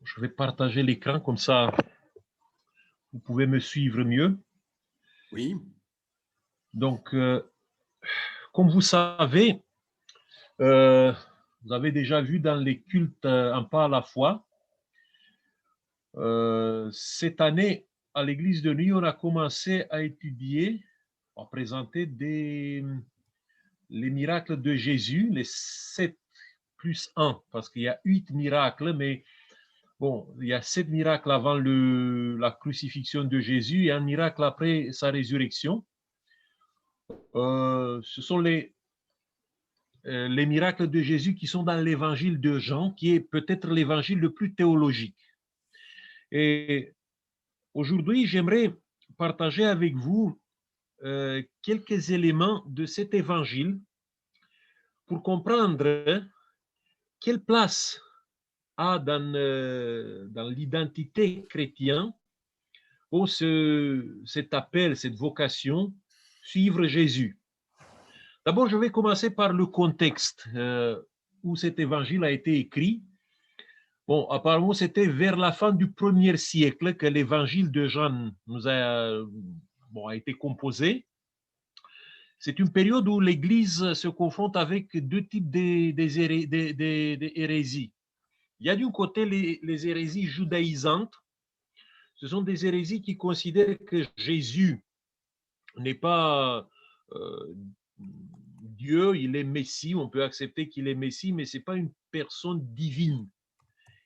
Je vais partager l'écran, comme ça vous pouvez me suivre mieux. Oui, Donc, comme vous savez, vous avez déjà vu dans les cultes un pas à la fois. Cette année, à l'église de Nuit, on a commencé à étudier, à présenter les miracles de Jésus, les 7 plus 1, parce qu'il y a 8 miracles, mais bon, il y a 7 miracles avant la crucifixion de Jésus et un miracle après sa résurrection. Ce sont les miracles de Jésus qui sont dans l'évangile de Jean, qui est peut-être l'évangile le plus théologique. Et aujourd'hui, j'aimerais partager avec vous quelques éléments de cet évangile pour comprendre quelle place a dans l'identité chrétienne cet appel, cette vocation, suivre Jésus. D'abord, je vais commencer par le contexte où cet évangile a été écrit. Bon, apparemment, c'était vers la fin du 1er siècle que l'évangile de Jean a été composé. C'est une période où l'Église se confronte avec deux types d'hérésies. Il y a d'un côté les hérésies judaïsantes. Ce sont des hérésies qui considèrent que Jésus n'est pas Dieu, il est Messie, on peut accepter qu'il est Messie, mais ce n'est pas une personne divine.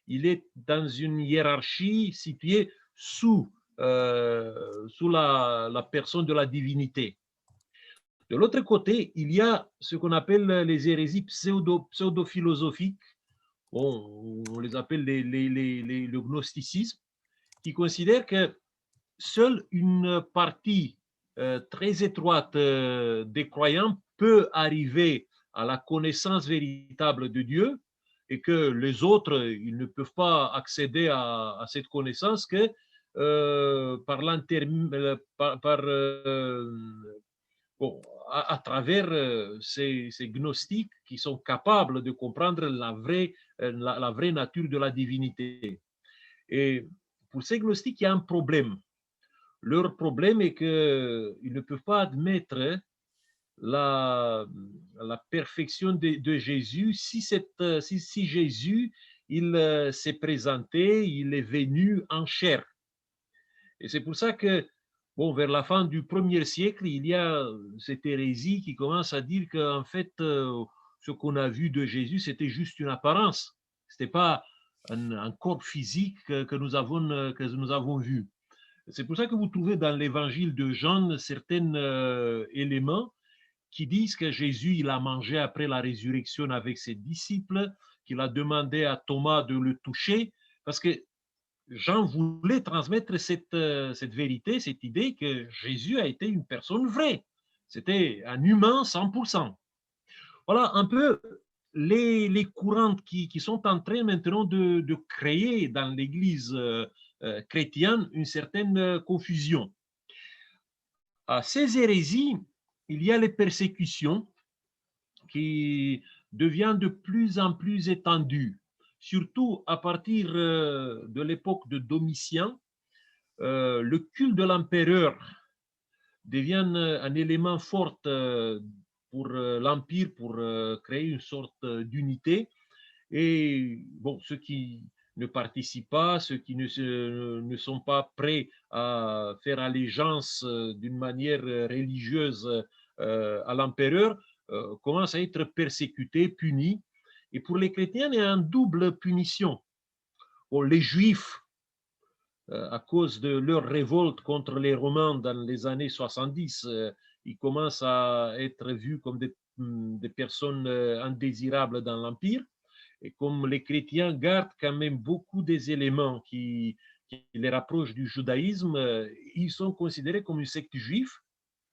Il est dans une hiérarchie située sous la personne de la divinité. De l'autre côté, il y a ce qu'on appelle les hérésies pseudo-philosophiques, bon, on les appelle le gnosticisme, qui considèrent que seule une partie très étroite des croyants peut arriver à la connaissance véritable de Dieu et que les autres, ils ne peuvent pas accéder à cette connaissance que bon, à travers ces gnostiques qui sont capables de comprendre la vraie nature de la divinité. Et pour ces gnostiques, il y a un problème. Leur problème est qu'ils ne peuvent pas admettre la, la perfection de Jésus si Jésus il s'est présenté, il est venu en chair. Et c'est pour ça que, bon, vers la fin du 1er siècle, il y a cette hérésie qui commence à dire qu'en fait, ce qu'on a vu de Jésus, c'était juste une apparence. Ce n'était pas un corps physique que nous avons vu. C'est pour ça que vous trouvez dans l'évangile de Jean certains éléments qui disent que Jésus, il a mangé après la résurrection avec ses disciples, qu'il a demandé à Thomas de le toucher, parce que Jean voulait transmettre cette vérité, cette idée que Jésus a été une personne vraie. C'était un humain 100%. Voilà un peu les courants qui sont en train maintenant de créer dans l'Église chrétienne une certaine confusion. À ces hérésies, il y a les persécutions qui deviennent de plus en plus étendues, surtout à partir de l'époque de Domitien. Le culte de l'empereur devient un élément fort pour l'Empire, pour créer une sorte d'unité. Et bon, ceux qui ne participent pas, ceux qui ne sont pas prêts à faire allégeance d'une manière religieuse à l'empereur commencent à être persécutés, punis. Et pour les chrétiens, il y a une double punition. Bon, les Juifs, à cause de leur révolte contre les Romains dans les années 70, ils commencent à être vus comme des personnes indésirables dans l'Empire. Et comme les chrétiens gardent quand même beaucoup des éléments qui les rapprochent du judaïsme, ils sont considérés comme une secte juive.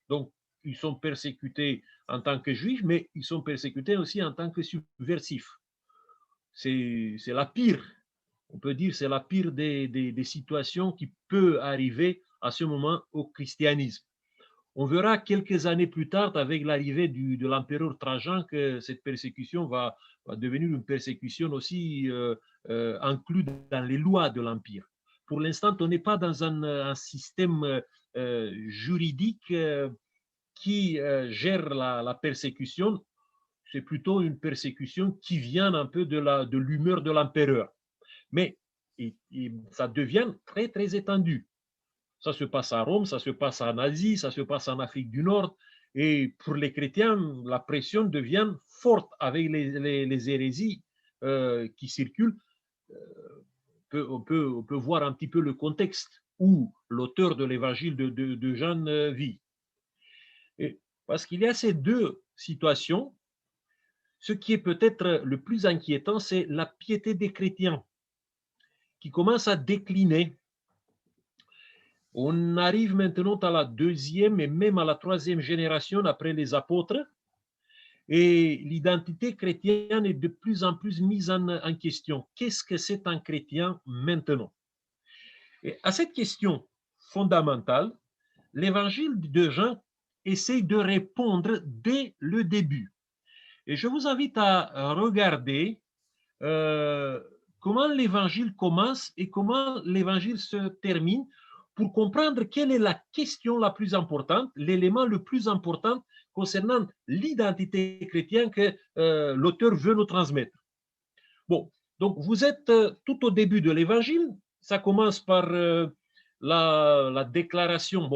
Donc, ils sont persécutés en tant que juifs, mais ils sont persécutés aussi en tant que subversifs. C'est la pire, on peut dire, c'est la pire des situations qui peut arriver à ce moment au christianisme. On verra quelques années plus tard, avec l'arrivée de l'empereur Trajan, que cette persécution va devenir une persécution aussi inclue dans les lois de l'Empire. Pour l'instant, on n'est pas dans un système juridique qui gère la persécution. C'est plutôt une persécution qui vient un peu de l'humeur de l'empereur. Mais ça devient très, très étendu. Ça se passe à Rome, ça se passe en Asie, ça se passe en Afrique du Nord. Et pour les chrétiens, la pression devient forte avec les hérésies qui circulent. On peut voir un petit peu le contexte où l'auteur de l'évangile de Jean vit. Et parce qu'il y a ces deux situations, ce qui est peut-être le plus inquiétant, c'est la piété des chrétiens qui commence à décliner. On arrive maintenant à la deuxième et même à la troisième génération après les apôtres, et l'identité chrétienne est de plus en plus mise en question. Qu'est-ce que c'est un chrétien maintenant? Et à cette question fondamentale, l'évangile de Jean essaie de répondre dès le début. Et je vous invite à regarder comment l'évangile commence et comment l'évangile se termine pour comprendre quelle est la question la plus importante, l'élément le plus important concernant l'identité chrétienne que l'auteur veut nous transmettre. Bon, donc vous êtes tout au début de l'évangile, ça commence par la déclaration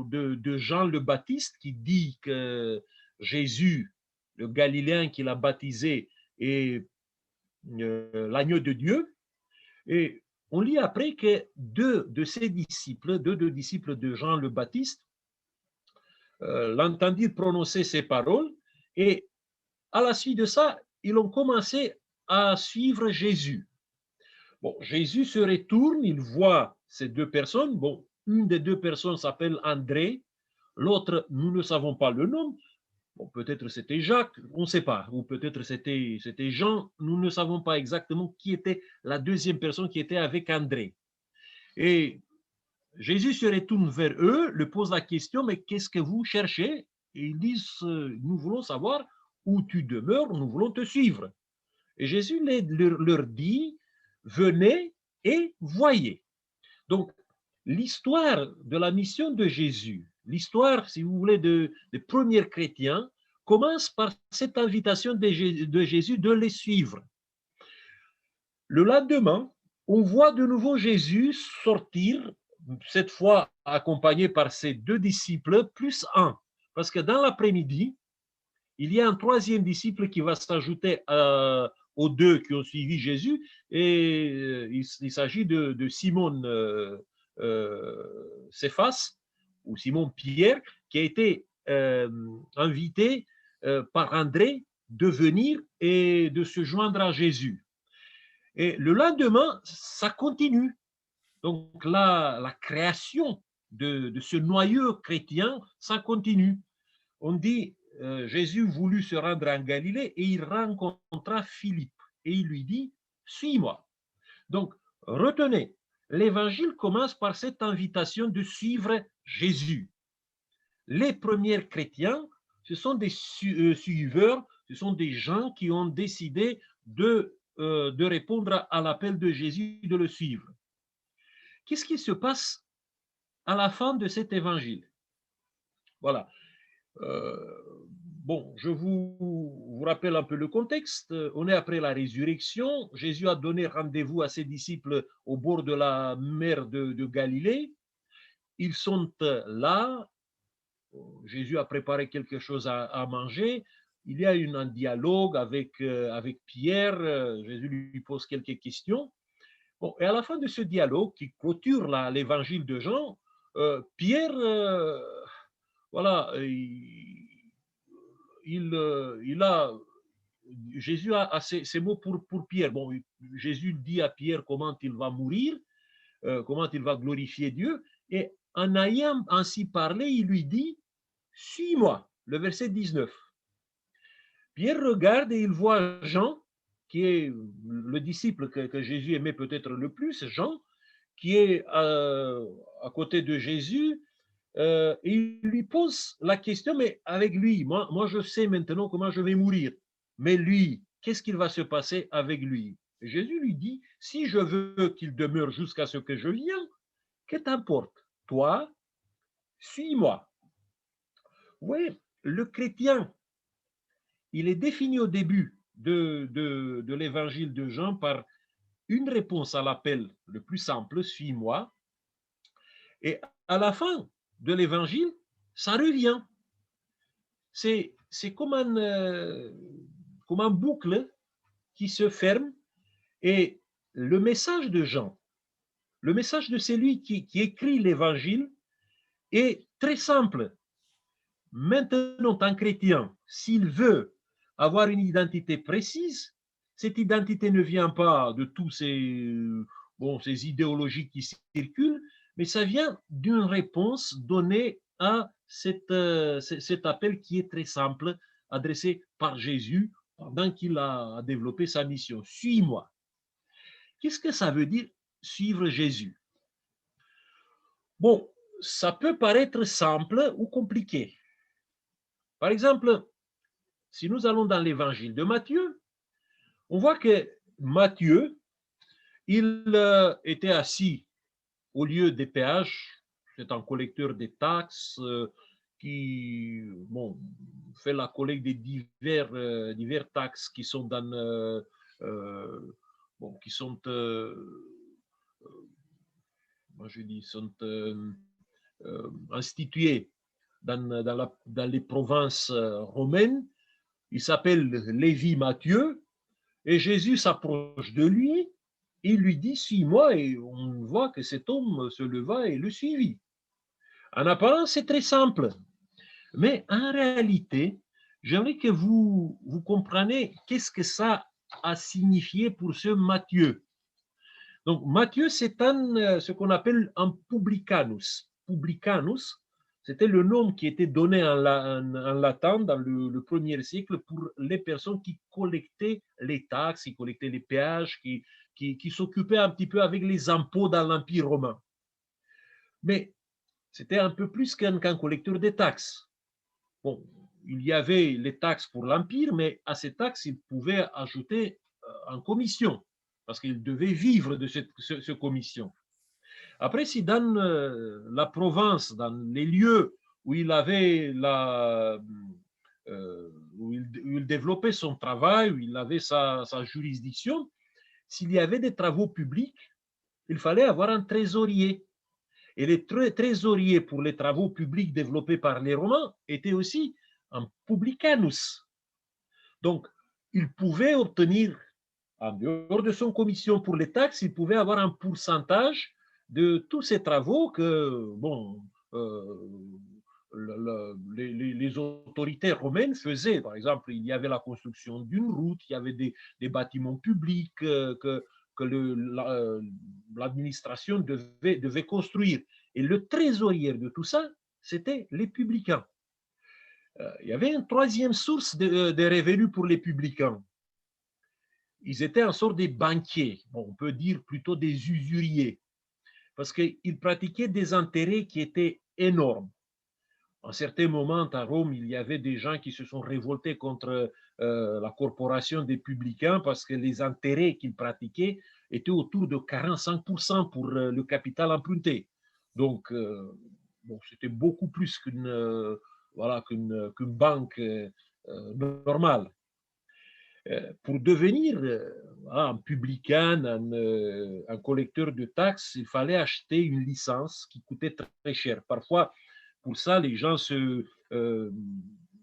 de Jean le Baptiste qui dit que Jésus, le Galiléen qui l'a baptisé, est l'agneau de Dieu. Et on lit après que deux disciples de Jean le Baptiste, l'entendirent prononcer ces paroles, et à la suite de ça, ils ont commencé à suivre Jésus. Bon, Jésus se retourne, il voit ces deux personnes. Bon, une des deux personnes s'appelle André, l'autre, nous ne savons pas le nom. Bon, peut-être c'était Jacques, on ne sait pas, ou peut-être c'était Jean, nous ne savons pas exactement qui était la deuxième personne qui était avec André. Et Jésus se retourne vers eux, leur pose la question, mais qu'est-ce que vous cherchez? Et ils disent, nous voulons savoir où tu demeures, nous voulons te suivre. Et Jésus leur dit, venez et voyez. Donc, l'histoire de la mission de Jésus, l'histoire, si vous voulez, des premiers chrétiens, commence par cette invitation de Jésus de les suivre. Le lendemain, on voit de nouveau Jésus sortir, cette fois accompagné par ses deux disciples, plus un. Parce que dans l'après-midi, il y a un troisième disciple qui va s'ajouter aux deux qui ont suivi Jésus, et il s'agit de Simon Céphas, ou Simon Pierre, qui a été invité par André de venir et de se joindre à Jésus. Et le lendemain, ça continue. Donc la création de ce noyau chrétien, ça continue. On dit, Jésus voulut se rendre en Galilée et il rencontra Philippe et il lui dit, suis-moi. Donc, retenez, l'évangile commence par cette invitation de suivre Jésus. Les premiers chrétiens, ce sont des suiveurs, ce sont des gens qui ont décidé de répondre à l'appel de Jésus, de le suivre. Qu'est-ce qui se passe à la fin de cet évangile? Voilà. Bon, je vous rappelle un peu le contexte. On est après la résurrection. Jésus a donné rendez-vous à ses disciples au bord de la mer de Galilée. Ils sont là. Jésus a préparé quelque chose à manger. Il y a un dialogue avec Pierre. Jésus lui pose quelques questions. Bon, et à la fin de ce dialogue qui clôture l'évangile de Jean, Pierre, voilà, Jésus a ces mots pour Pierre. Bon, Jésus dit à Pierre comment il va mourir, comment il va glorifier Dieu, et en ayant ainsi parlé, il lui dit, suis-moi, le verset 19. Pierre regarde et il voit Jean, qui est le disciple que Jésus aimait peut-être le plus, Jean, qui est à côté de Jésus, et il lui pose la question, mais avec lui, moi je sais maintenant comment je vais mourir, mais lui, qu'est-ce qu'il va se passer avec lui? Et Jésus lui dit, si je veux qu'il demeure jusqu'à ce que je vienne, que t'importe? Toi, suis-moi. Oui, le chrétien, il est défini au début de l'évangile de Jean par une réponse à l'appel le plus simple, suis-moi, et à la fin de l'évangile, ça revient. C'est comme un boucle qui se ferme, et le message de Jean, le message de celui qui écrit l'évangile est très simple. Maintenant, un chrétien, s'il veut avoir une identité précise, cette identité ne vient pas de tous ces idéologies qui circulent, mais ça vient d'une réponse donnée à cet appel qui est très simple, adressé par Jésus pendant qu'il a développé sa mission. Suis-moi. Qu'est-ce que ça veut dire suivre Jésus? Bon, ça peut paraître simple ou compliqué. Par exemple, si nous allons dans l'évangile de Matthieu, on voit que Matthieu, il était assis au lieu des péages. C'est un collecteur des taxes qui fait la collecte des divers taxes qui sont qui sont, moi je dis, sont institués dans les provinces romaines. Il s'appelle Lévi Matthieu, et Jésus s'approche de lui, il lui dit, suis-moi, et on voit que cet homme se leva et le suivit. En apparence, c'est très simple, mais en réalité, j'aimerais que vous compreniez qu'est-ce que ça a signifié pour ce Matthieu. Donc, Matthieu, c'est ce qu'on appelle un publicanus. Publicanus, c'était le nom qui était donné en latin dans le premier siècle pour les personnes qui collectaient les taxes, qui collectaient les péages, qui s'occupaient un petit peu avec les impôts dans l'Empire romain. Mais c'était un peu plus qu'un collecteur de taxes. Bon, il y avait les taxes pour l'Empire, mais à ces taxes, il pouvait ajouter en commission, parce qu'il devait vivre de cette commission. Après, si dans la province, dans les lieux où il avait où il développait son travail, où il avait sa juridiction, s'il y avait des travaux publics, il fallait avoir un trésorier. Et les trésoriers pour les travaux publics développés par les Romains étaient aussi un publicanus. Donc, il pouvait obtenir, en dehors de son commission pour les taxes, il pouvait avoir un pourcentage de tous ces travaux que, les autorités romaines faisaient. Par exemple, il y avait la construction d'une route, il y avait des bâtiments publics que l'administration devait construire. Et le trésorier de tout ça, c'était les publicains. Il y avait une troisième source de revenus pour les publicains. Ils étaient en sorte des banquiers, on peut dire plutôt des usuriers, parce qu'ils pratiquaient des intérêts qui étaient énormes. À un certain moment, à Rome, il y avait des gens qui se sont révoltés contre la corporation des publicains parce que les intérêts qu'ils pratiquaient étaient autour de 45% pour le capital emprunté. Donc, c'était beaucoup plus qu'une banque normale. Pour devenir un publicain, un collecteur de taxes, il fallait acheter une licence qui coûtait très cher. Parfois, pour ça, les gens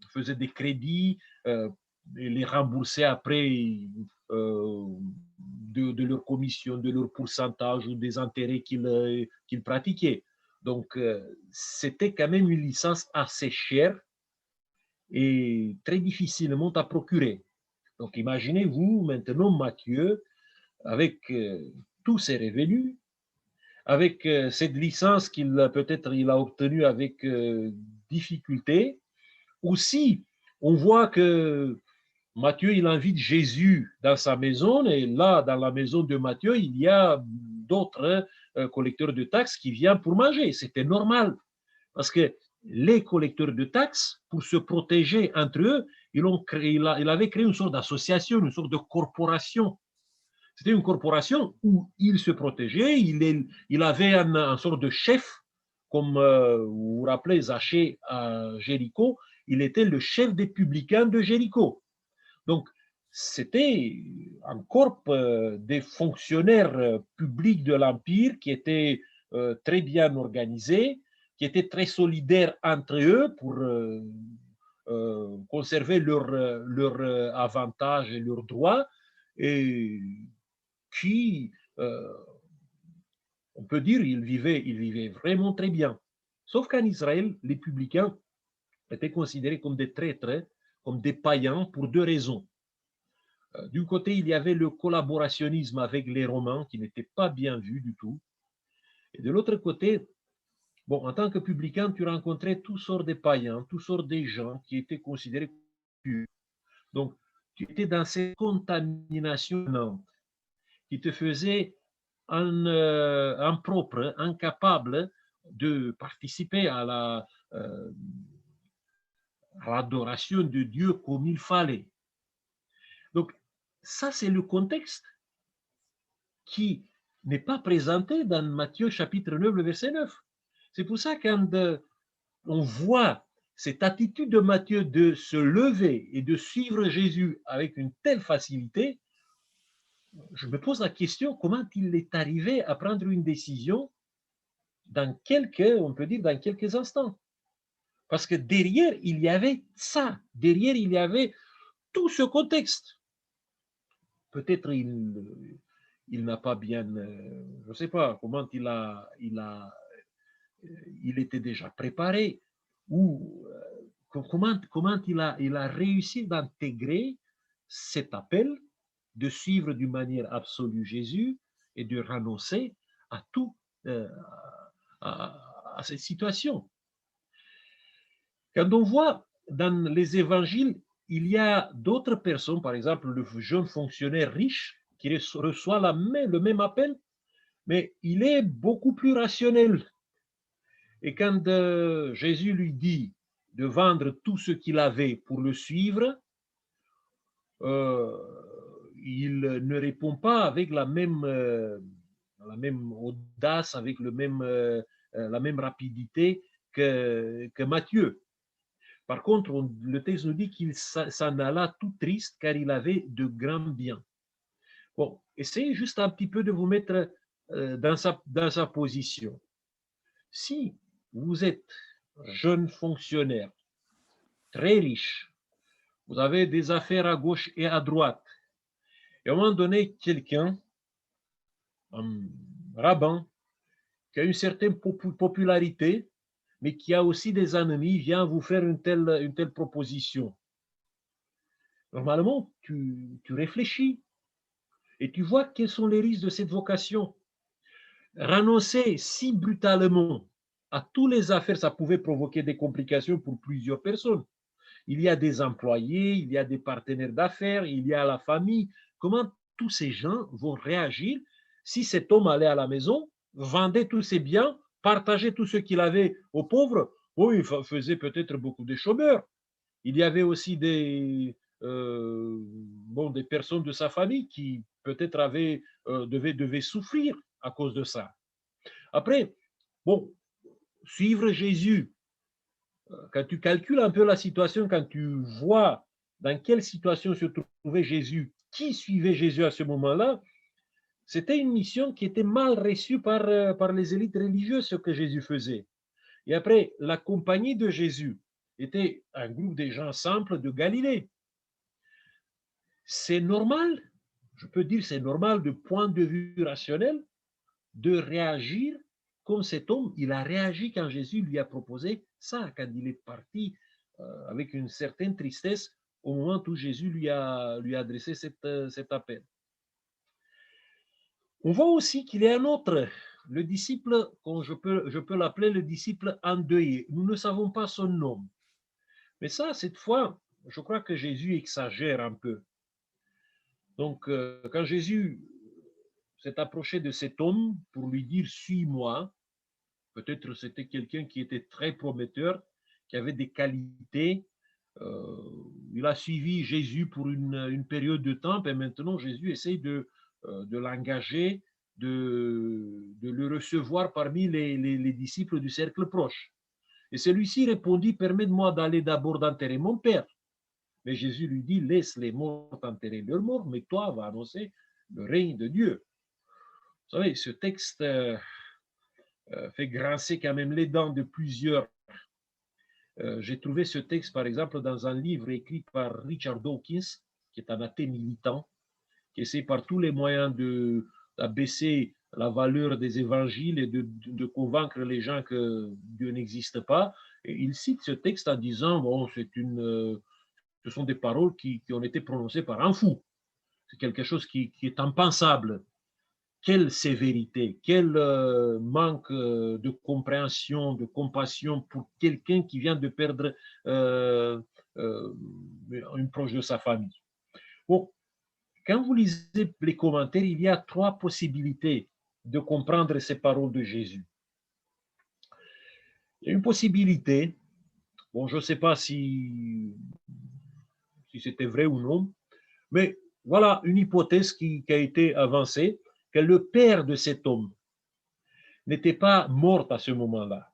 faisaient des crédits et les remboursaient après de leur commission, de leur pourcentage ou des intérêts qu'ils pratiquaient. Donc, c'était quand même une licence assez chère et très difficilement à procurer. Donc, imaginez-vous maintenant Matthieu avec tous ses revenus, avec cette licence qu'il peut-être il a obtenue avec difficulté. Aussi, on voit que Matthieu, il invite Jésus dans sa maison, et là, dans la maison de Matthieu, il y a d'autres collecteurs de taxes qui viennent pour manger. C'était normal. Parce que les collecteurs de taxes, pour se protéger entre eux, il avait créé une sorte d'association, une sorte de corporation. C'était une corporation où il se protégeait, il avait un sorte de chef, comme vous vous rappelez Zachée à Jéricho, il était le chef des publicains de Jéricho. Donc, c'était un corps des fonctionnaires publics de l'Empire qui étaient très bien organisés, qui étaient très solidaires entre eux pour conserver leurs avantages et leurs droits, et qui, on peut dire, ils vivaient vraiment très bien. Sauf qu'en Israël, les publicains étaient considérés comme des traîtres, comme des païens, pour deux raisons. D'un côté, il y avait le collaborationnisme avec les Romains qui n'était pas bien vu du tout. Et de l'autre côté, bon, en tant que publicain, tu rencontrais toutes sortes de païens, toutes sortes de gens qui étaient considérés purs. Donc, tu étais dans cette contamination qui te faisait impropre, incapable de participer à l'adoration de Dieu comme il fallait. Donc, ça, c'est le contexte qui n'est pas présenté dans Matthieu chapitre 9, le verset 9. C'est pour ça que quand on voit cette attitude de Matthieu de se lever et de suivre Jésus avec une telle facilité, je me pose la question comment il est arrivé à prendre une décision dans on peut dire, dans quelques instants. Parce que derrière, il y avait ça. Derrière, il y avait tout ce contexte. Peut-être il n'a pas bien, je ne sais pas comment il était déjà préparé ou comment il a réussi d'intégrer cet appel de suivre d'une manière absolue Jésus et de renoncer à tout, à cette situation. Quand on voit dans les évangiles, il y a d'autres personnes, par exemple le jeune fonctionnaire riche qui reçoit le même appel, mais il est beaucoup plus rationnel. Et quand Jésus lui dit de vendre tout ce qu'il avait pour le suivre, euh, il ne répond pas avec la même audace, avec la même rapidité que Matthieu. Par contre, le texte nous dit qu'il s'en alla tout triste car il avait de grands biens. Bon, essayez juste un petit peu de vous mettre dans sa position. Si vous êtes jeune fonctionnaire, très riche, vous avez des affaires à gauche et à droite, et à un moment donné, quelqu'un, un rabbin, qui a une certaine popularité, mais qui a aussi des ennemis, vient vous faire une telle proposition. Normalement, tu réfléchis et tu vois quels sont les risques de cette vocation. Renoncer si brutalement à toutes les affaires, ça pouvait provoquer des complications pour plusieurs personnes. Il y a des employés, il y a des partenaires d'affaires, il y a la famille. Comment tous ces gens vont réagir si cet homme allait à la maison, vendait tous ses biens, partageait tout ce qu'il avait aux pauvres? Oui, il faisait peut-être beaucoup de chômeurs. Il y avait aussi des personnes de sa famille qui peut-être devaient souffrir à cause de ça. Après, bon, suivre Jésus, quand tu calcules un peu la situation, quand tu vois dans quelle situation se trouvait Jésus, qui suivait Jésus à ce moment-là, c'était une mission qui était mal reçue par les élites religieuses, ce que Jésus faisait. Et après, la compagnie de Jésus était un groupe de gens simples de Galilée. C'est normal, je peux dire c'est normal de point de vue rationnel, de réagir comme cet homme, il a réagi quand Jésus lui a proposé ça, quand il est parti avec une certaine tristesse au moment où Jésus lui a adressé cet appel. On voit aussi qu'il y a un autre, le disciple, je peux l'appeler le disciple endeuillé. Nous ne savons pas son nom. Mais ça, cette fois, je crois que Jésus exagère un peu. Donc, quand Jésus s'est approché de cet homme pour lui dire « suis-moi », Peut-être c'était quelqu'un qui était très prometteur, qui avait des qualités. Il a suivi Jésus pour une période de temps, et maintenant Jésus essaye de l'engager, de le recevoir parmi les disciples du cercle proche. Et celui-ci répondit, permets-moi d'aller d'abord d'enterrer mon père. Mais Jésus lui dit, laisse les morts enterrer leurs morts, mais toi va annoncer le règne de Dieu. Vous savez, ce texte fait grincer quand même les dents de plusieurs. J'ai trouvé ce texte, par exemple, dans un livre écrit par Richard Dawkins, qui est un athée militant, qui essaie par tous les moyens d'abaisser la valeur des évangiles et de convaincre les gens que Dieu n'existe pas. Et il cite ce texte en disant, bon, ce sont des paroles qui ont été prononcées par un fou. C'est quelque chose qui est impensable. Quelle sévérité, quel manque de compréhension, de compassion pour quelqu'un qui vient de perdre une proche de sa famille. Bon, quand vous lisez les commentaires, il y a trois possibilités de comprendre ces paroles de Jésus. Il y a une possibilité, bon, je ne sais pas si c'était vrai ou non, mais voilà une hypothèse qui a été avancée, que le père de cet homme n'était pas mort à ce moment-là.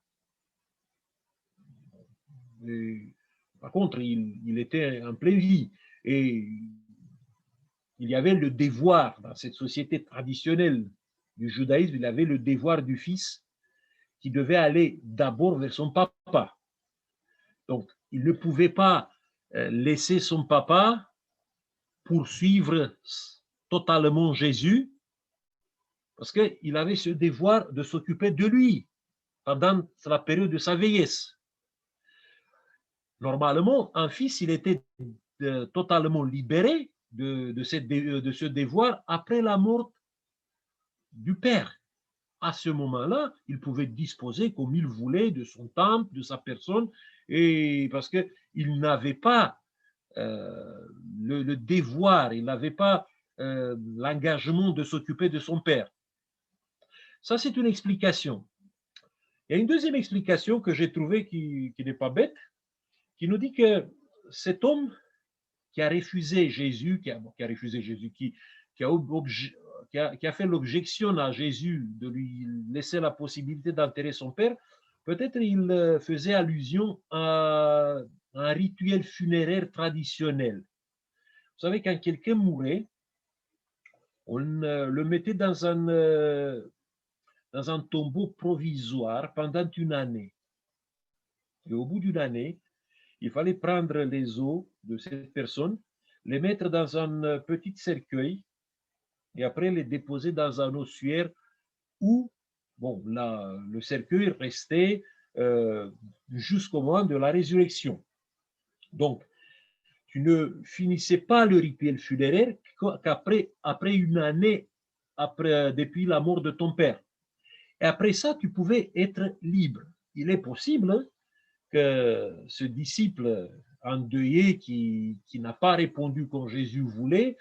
Par contre, il était en pleine vie et il y avait le devoir dans cette société traditionnelle du judaïsme, il y avait le devoir du fils qui devait aller d'abord vers son papa. Donc, il ne pouvait pas laisser son papa poursuivre totalement Jésus parce qu'il avait ce devoir de s'occuper de lui pendant la période de sa vieillesse. Normalement, un fils, il était totalement libéré de ce devoir après la mort du père. À ce moment-là, il pouvait disposer comme il voulait de son temple, de sa personne, et parce qu'il n'avait pas le devoir, il n'avait pas l'engagement de s'occuper de son père. Ça, c'est une explication. Il y a une deuxième explication que j'ai trouvée qui n'est pas bête, qui nous dit que cet homme qui a refusé Jésus, qui a fait l'objection à Jésus de lui laisser la possibilité d'enterrer son père, peut-être il faisait allusion à un rituel funéraire traditionnel. Vous savez, quand quelqu'un mourait, on le mettait dans un tombeau provisoire pendant une année. Et au bout d'une année, il fallait prendre les os de cette personne, les mettre dans un petit cercueil et après les déposer dans un ossuaire où bon, le cercueil restait jusqu'au moment de la résurrection. Donc, tu ne finissais pas le rituel funéraire qu'après une année depuis la mort de ton père. Et après ça, tu pouvais être libre. Il est possible que ce disciple endeuillé qui n'a pas répondu comme Jésus voulait,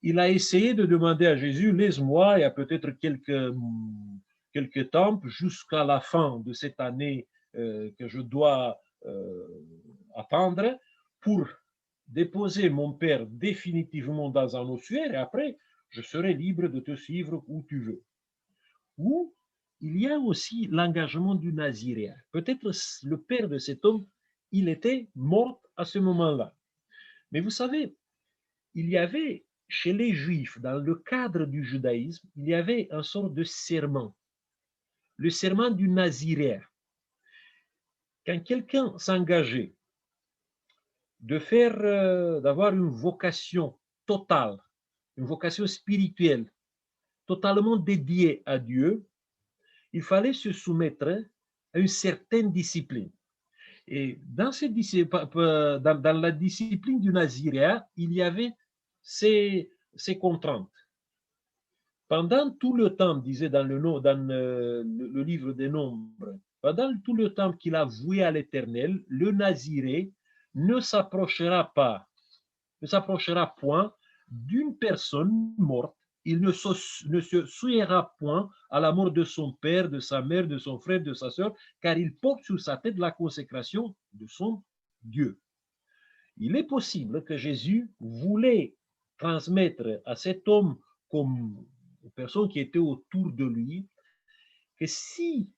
il a essayé de demander à Jésus, laisse-moi, il y a peut-être quelques temps, jusqu'à la fin de cette année que je dois attendre, pour déposer mon père définitivement dans un ossuaire, et après, je serai libre de te suivre où tu veux. Ou il y a aussi l'engagement du naziréen. Peut-être le père de cet homme, il était mort à ce moment-là. Mais vous savez, il y avait chez les Juifs, dans le cadre du judaïsme, il y avait un sort de serment, le serment du naziréen. Quand quelqu'un s'engageait d'avoir une vocation totale, une vocation spirituelle, totalement dédiée à Dieu, il fallait se soumettre à une certaine discipline. Et dans la discipline du naziréen, il y avait ces contraintes. Pendant tout le temps, disait dans le livre des Nombres, pendant tout le temps qu'il a voué à l'Éternel, le naziré ne s'approchera point d'une personne morte il ne se souillera point à la mort de son père, de sa mère, de son frère, de sa sœur, car il porte sur sa tête la consécration de son Dieu. Il est possible que Jésus voulait transmettre à cet homme comme aux personnes qui étaient autour de lui, que si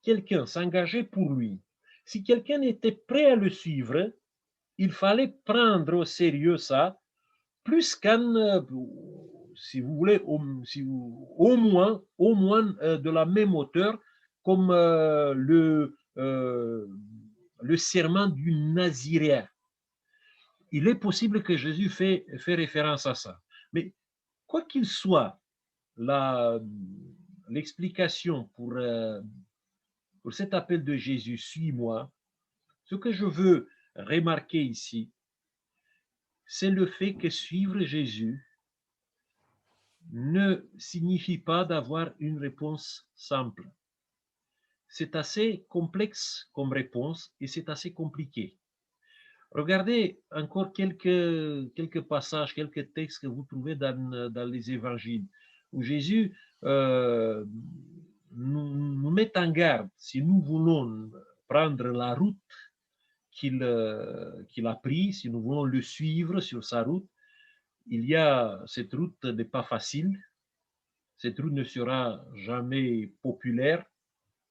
quelqu'un s'engageait pour lui, si quelqu'un était prêt à le suivre, il fallait prendre au sérieux ça, plus qu'un, si vous voulez, au moins de la même hauteur, comme le serment du Naziréen. Il est possible que Jésus fait référence à ça. Mais quoi qu'il soit, l'explication pour cet appel de Jésus, suis-moi, ce que je veux remarquer ici, c'est le fait que suivre Jésus ne signifie pas d'avoir une réponse simple. C'est assez complexe comme réponse et c'est assez compliqué. Regardez encore quelques passages, quelques textes que vous trouvez dans les évangiles, où Jésus nous met en garde si nous voulons prendre la route qu'il a prise, si nous voulons le suivre sur sa route. Il y a cette route n'est pas facile, cette route ne sera jamais populaire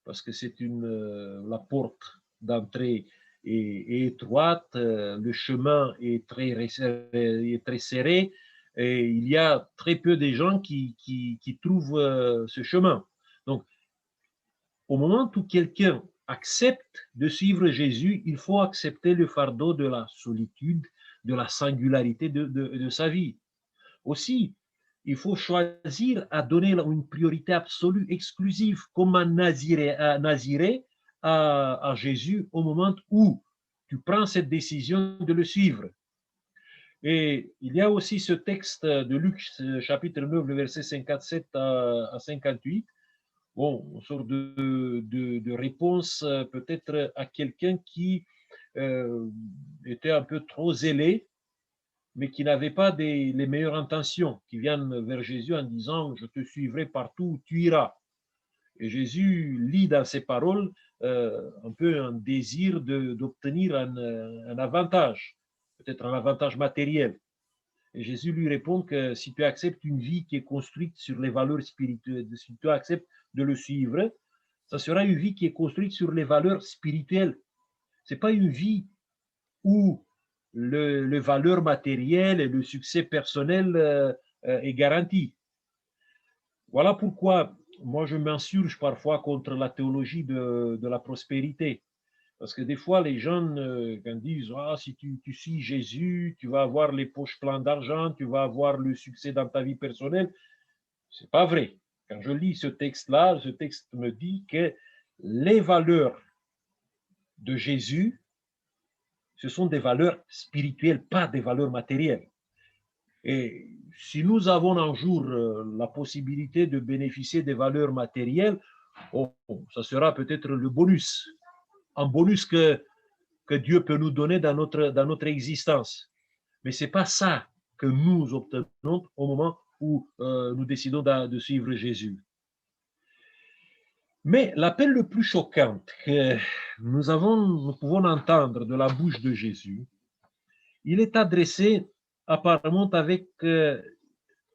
parce que c'est la porte d'entrée est étroite, le chemin est très serré et il y a très peu de gens qui trouvent ce chemin. Donc, au moment où quelqu'un accepte de suivre Jésus, il faut accepter le fardeau de la solitude, de la singularité de sa vie. Aussi, il faut choisir à donner une priorité absolue, exclusive, comme un naziré à Jésus au moment où tu prends cette décision de le suivre. Et il y a aussi ce texte de Luc, chapitre 9, le verset 57 à 58. Bon, une sorte de réponse peut-être à quelqu'un qui était un peu trop zélé, mais qui n'avait pas les meilleures intentions, qui viennent vers Jésus en disant « Je te suivrai partout où tu iras ». Et Jésus lit dans ses paroles un peu un désir d'obtenir un avantage, peut-être un avantage matériel. Et Jésus lui répond que si tu acceptes une vie qui est construite sur les valeurs spirituelles, si tu acceptes de le suivre, ça sera une vie qui est construite sur les valeurs spirituelles. Ce n'est pas une vie où les valeurs matérielles et le succès personnel est garanti. Voilà pourquoi moi je m'insurge parfois contre la théologie de la prospérité. Parce que des fois, les gens quand disent ah, si tu suis Jésus, tu vas avoir les poches pleines d'argent, tu vas avoir le succès dans ta vie personnelle. Ce n'est pas vrai. Quand je lis ce texte-là, ce texte me dit que les valeurs de Jésus, ce sont des valeurs spirituelles, pas des valeurs matérielles. Et si nous avons un jour la possibilité de bénéficier des valeurs matérielles, ça sera peut-être le bonus, un bonus que Dieu peut nous donner dans notre existence. Mais ce n'est pas ça que nous obtenons au moment où nous décidons de suivre Jésus. Mais l'appel le plus choquant que nous pouvons entendre de la bouche de Jésus, il est adressé apparemment avec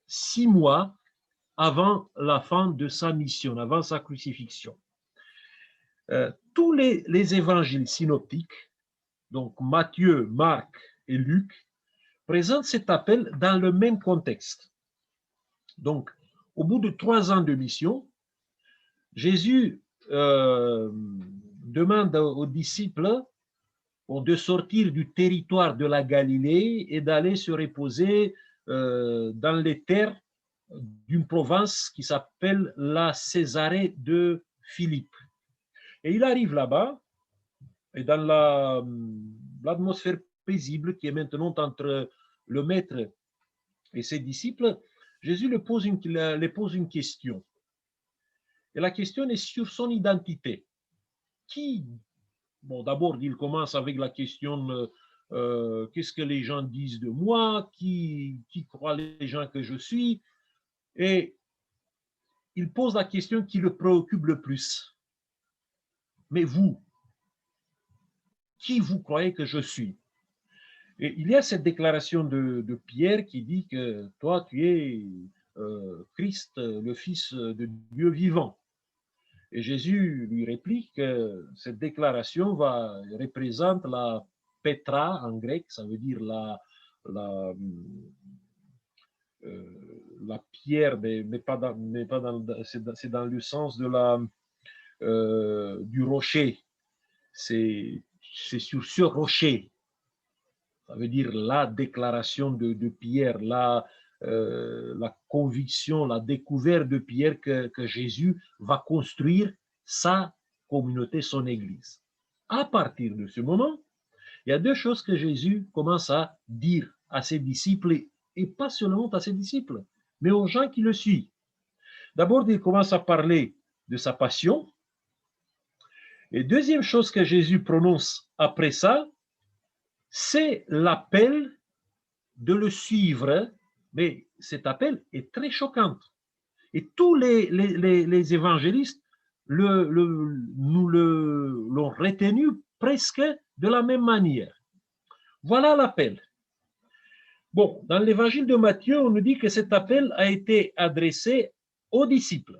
6 mois avant la fin de sa mission, avant sa crucifixion. Tous les évangiles synoptiques, donc Matthieu, Marc et Luc, présentent cet appel dans le même contexte. Donc, au bout de 3 ans de mission, Jésus demande aux disciples de sortir du territoire de la Galilée et d'aller se reposer dans les terres d'une province qui s'appelle la Césarée de Philippe. Et il arrive là-bas, et dans l'atmosphère paisible qui est maintenant entre le maître et ses disciples, Jésus lui pose une question. Et la question est sur son identité. Bon, d'abord, il commence avec la question qu'est-ce que les gens disent de moi, qui croient les gens que je suis. Et il pose la question qui le préoccupe le plus. Mais vous, qui vous croyez que je suis? Et il y a cette déclaration de Pierre qui dit que toi, tu es Christ, le Fils de Dieu vivant. Et Jésus lui réplique que cette déclaration représente la Petra en grec, ça veut dire la, la pierre, mais pas dans, c'est dans le sens de du rocher. C'est sur ce rocher. Ça veut dire la déclaration de Pierre, la conviction, la découverte de Pierre que Jésus va construire sa communauté, son Église. À partir de ce moment, il y a deux choses que Jésus commence à dire à ses disciples, et pas seulement à ses disciples, mais aux gens qui le suivent. D'abord, il commence à parler de sa passion. Et deuxième chose que Jésus prononce après ça, c'est l'appel de le suivre, mais cet appel est très choquant. Et tous les évangélistes nous l'ont retenu presque de la même manière. Voilà l'appel. Bon, dans l'évangile de Matthieu, on nous dit que cet appel a été adressé aux disciples.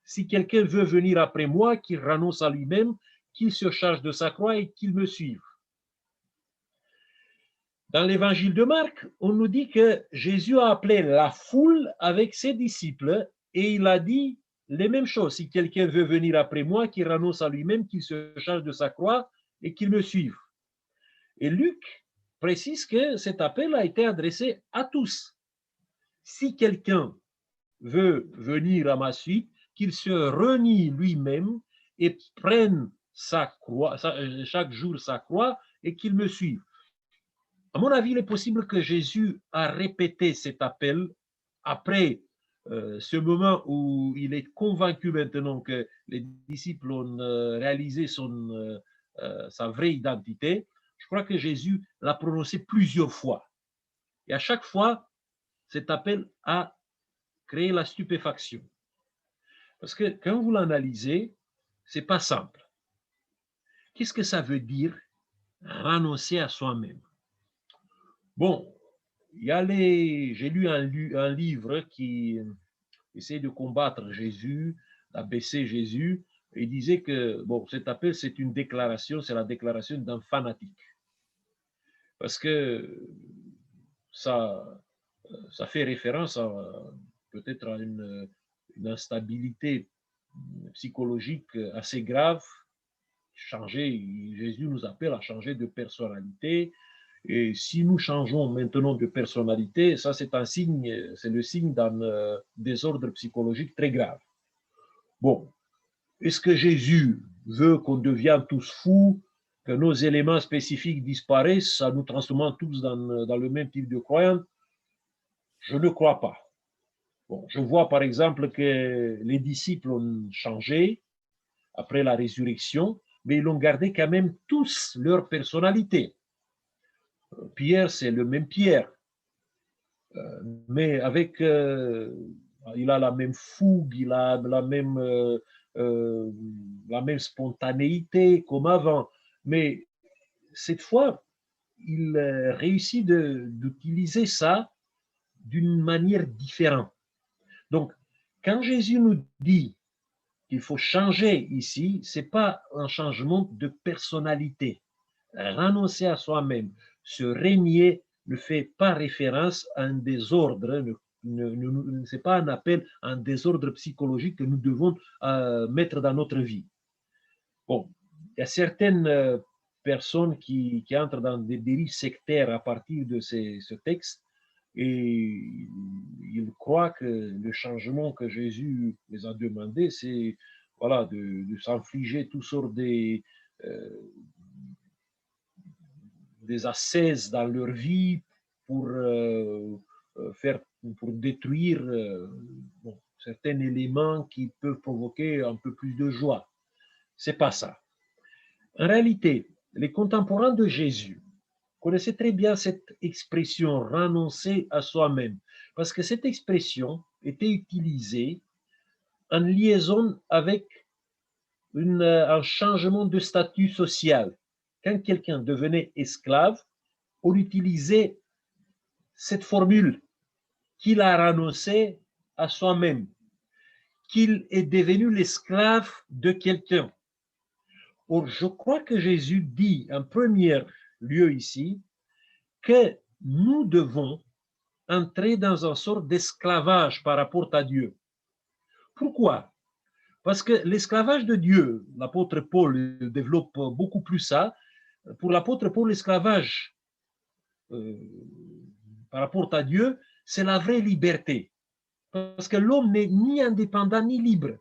Si quelqu'un veut venir après moi, qu'il renonce à lui-même, qu'il se charge de sa croix et qu'il me suive. Dans l'évangile de Marc, on nous dit que Jésus a appelé la foule avec ses disciples et il a dit les mêmes choses. Si quelqu'un veut venir après moi, qu'il renonce à lui-même, qu'il se charge de sa croix et qu'il me suive. Et Luc précise que cet appel a été adressé à tous. Si quelqu'un veut venir à ma suite, qu'il se renie lui-même et prenne sa croix, chaque jour sa croix et qu'il me suive. À mon avis, il est possible que Jésus a répété cet appel après ce moment où il est convaincu maintenant que les disciples ont réalisé sa vraie identité. Je crois que Jésus l'a prononcé plusieurs fois. Et à chaque fois, cet appel a créé la stupéfaction. Parce que quand vous l'analysez, ce n'est pas simple. Qu'est-ce que ça veut dire renoncer à soi-même? Bon, j'ai lu un livre qui essaie de combattre Jésus, d'abaisser Jésus, et il disait que bon, cet appel, c'est une déclaration, c'est la déclaration d'un fanatique. Parce que ça fait référence peut-être à une instabilité psychologique assez grave. Jésus nous appelle à changer de personnalité. Et si nous changeons maintenant de personnalité, ça c'est le signe d'un désordre psychologique très grave. Bon, est-ce que Jésus veut qu'on devienne tous fous, que nos éléments spécifiques disparaissent, ça nous transforme tous dans le même type de croyance? Je ne crois pas. Bon, je vois par exemple que les disciples ont changé après la résurrection, mais ils ont gardé quand même tous leur personnalité. Pierre, c'est le même Pierre, mais il a la même fougue, il a la même spontanéité comme avant, mais cette fois, il réussit d'utiliser ça d'une manière différente. Donc, quand Jésus nous dit qu'il faut changer ici, ce n'est pas un changement de personnalité. Renoncer à soi-même, se régner ne fait pas référence à un désordre, ce n'est pas un appel à un désordre psychologique que nous devons mettre dans notre vie. Bon, il y a certaines personnes qui entrent dans des dérives sectaires à partir de ce texte et ils croient que le changement que Jésus les a demandé, c'est voilà, de s'infliger toutes sortes des ascèses dans leur vie pour pour détruire certains éléments qui peuvent provoquer un peu plus de joie. C'est pas ça. En réalité, les contemporains de Jésus connaissez très bien cette expression renoncer à soi-même, parce que cette expression était utilisée en liaison avec un changement de statut social. Quand quelqu'un devenait esclave, on utilisait cette formule qu'il a renoncé à soi-même, qu'il est devenu l'esclave de quelqu'un. Or, je crois que Jésus dit en premier lieu ici que nous devons entrer dans une sorte d'esclavage par rapport à Dieu. Pourquoi? Parce que l'esclavage de Dieu, l'apôtre Paul développe beaucoup plus ça. Pour l'apôtre Paul, l'esclavage par rapport à Dieu, c'est la vraie liberté. Parce que l'homme n'est ni indépendant ni libre.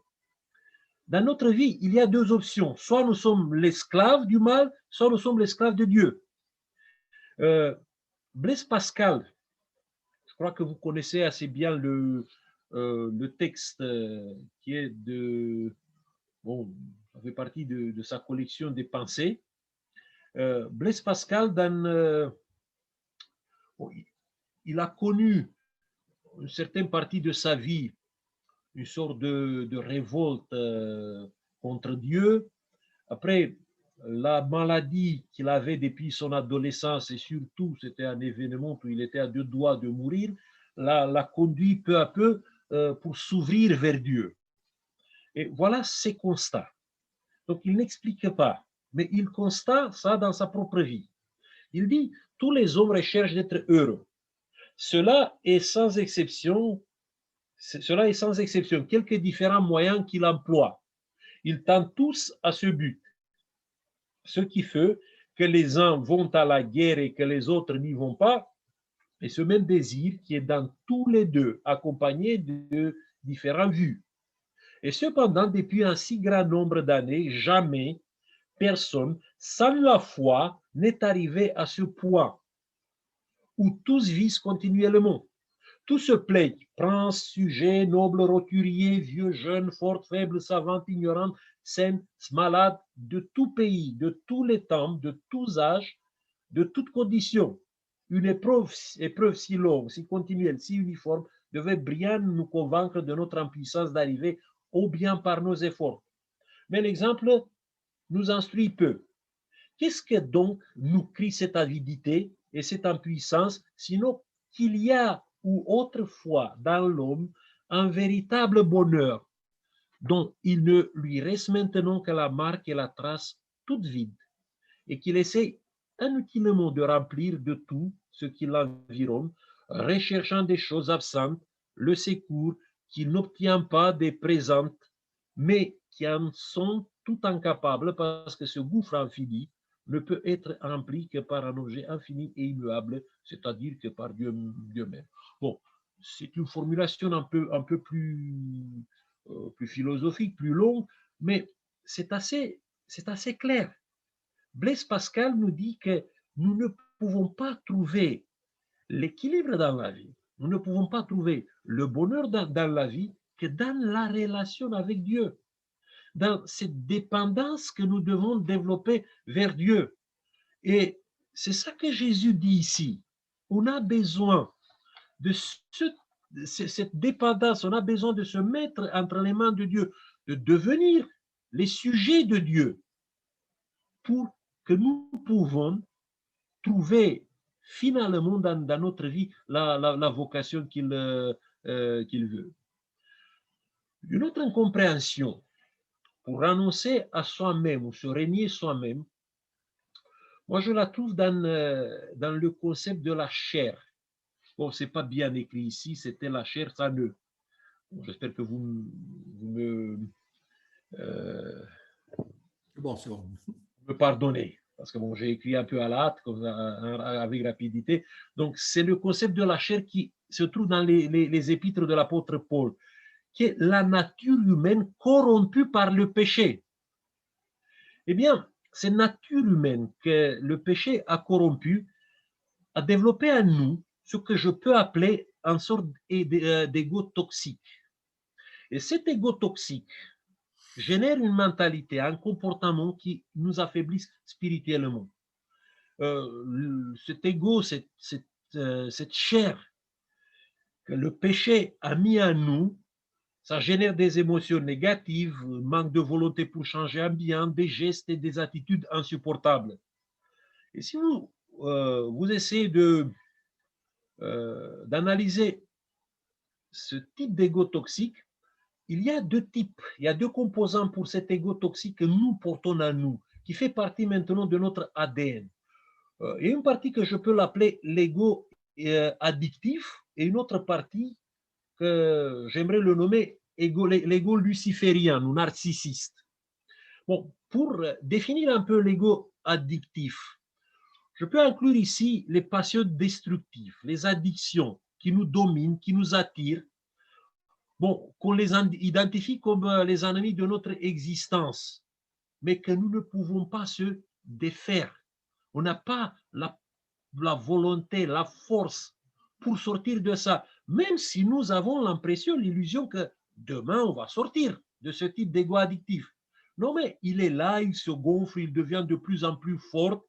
Dans notre vie, il y a deux options. Soit nous sommes l'esclave du mal, soit nous sommes l'esclave de Dieu. Blaise Pascal, je crois que vous connaissez assez bien le texte qui est de... Bon, ça fait partie de sa collection des pensées. Blaise Pascal, il a connu une certaine partie de sa vie une sorte de révolte contre Dieu. Après, la maladie qu'il avait depuis son adolescence, et surtout, c'était un événement où il était à deux doigts de mourir, l'a conduit peu à peu pour s'ouvrir vers Dieu. Et voilà ses constats. Donc, il n'explique pas, mais il constate ça dans sa propre vie. Il dit, tous les hommes recherchent d'être heureux. Cela est sans exception quelques différents moyens qu'il emploie. Ils tendent tous à ce but. Ce qui fait que les uns vont à la guerre et que les autres n'y vont pas, et ce même désir qui est dans tous les deux, accompagné de différents vues. Et cependant, depuis un si grand nombre d'années, jamais personne, sans la foi, n'est arrivé à ce point où tous visent continuellement. Tout se plaît, prince, sujet, noble, roturier, vieux, jeune, fort, faible, savant, ignorant, saine, malade, de tout pays, de tous les temps, de tous âges, de toutes conditions. Une épreuve si longue, si continuelle, si uniforme, devait bien nous convaincre de notre impuissance d'arriver au bien par nos efforts. Mais l'exemple nous instruit peu. Qu'est-ce que donc nous crie cette avidité et cette impuissance, sinon qu'il y a ou autrefois dans l'homme un véritable bonheur dont il ne lui reste maintenant que la marque et la trace toute vide, et qu'il essaie inutilement de remplir de tout ce qui l'environne, recherchant des choses absentes, le secours qu'il n'obtient pas des présentes, mais qui en sont tout incapables parce que ce gouffre infini ne peut être rempli que par un objet infini et immuable, c'est-à-dire que par Dieu-même. Bon, c'est une formulation un peu plus philosophique, plus longue, mais c'est assez clair. Blaise Pascal nous dit que nous ne pouvons pas trouver l'équilibre dans la vie, nous ne pouvons pas trouver le bonheur dans la vie que dans la relation avec Dieu, dans cette dépendance que nous devons développer vers Dieu. Et c'est ça que Jésus dit ici. On a besoin de cette dépendance, on a besoin de se mettre entre les mains de Dieu, de devenir les sujets de Dieu pour que nous pouvons trouver finalement dans notre vie la vocation qu'il veut. Une autre incompréhension, pour renoncer à soi-même ou se régner soi-même, moi je la trouve dans le concept de la chair. Bon, c'est pas bien écrit ici, c'était la chair sans nœud. Bon, j'espère que vous Bon, c'est bon. me pardonnez, parce que bon, j'ai écrit un peu à la hâte, avec rapidité. Donc, c'est le concept de la chair qui se trouve dans les épîtres de l'apôtre Paul, qui est la nature humaine corrompue par le péché. Eh bien, cette nature humaine que le péché a corrompue a développé en nous ce que je peux appeler une sorte d'ego toxique. Et cet ego toxique génère une mentalité, un comportement qui nous affaiblissent spirituellement. cet ego, cette chair que le péché a mis en nous, ça génère des émotions négatives, manque de volonté pour changer un bien, des gestes et des attitudes insupportables. Et si vous essayez d'analyser ce type d'ego toxique, il y a deux types, il y a deux composants pour cet ego toxique que nous portons en nous, qui fait partie maintenant de notre ADN. Il y a une partie que je peux l'appeler l'ego addictif et une autre partie que j'aimerais le nommer l'ego luciférien ou narcissiste. Bon, pour définir un peu l'ego addictif, je peux inclure ici les passions destructives, les addictions qui nous dominent, qui nous attirent, bon, qu'on les identifie comme les ennemis de notre existence, mais que nous ne pouvons pas se défaire. On n'a pas la volonté, la force pour sortir de ça, même si nous avons l'impression, l'illusion que demain on va sortir de ce type d'ego addictif. Non, mais il est là, il se gonfle, il devient de plus en plus fort,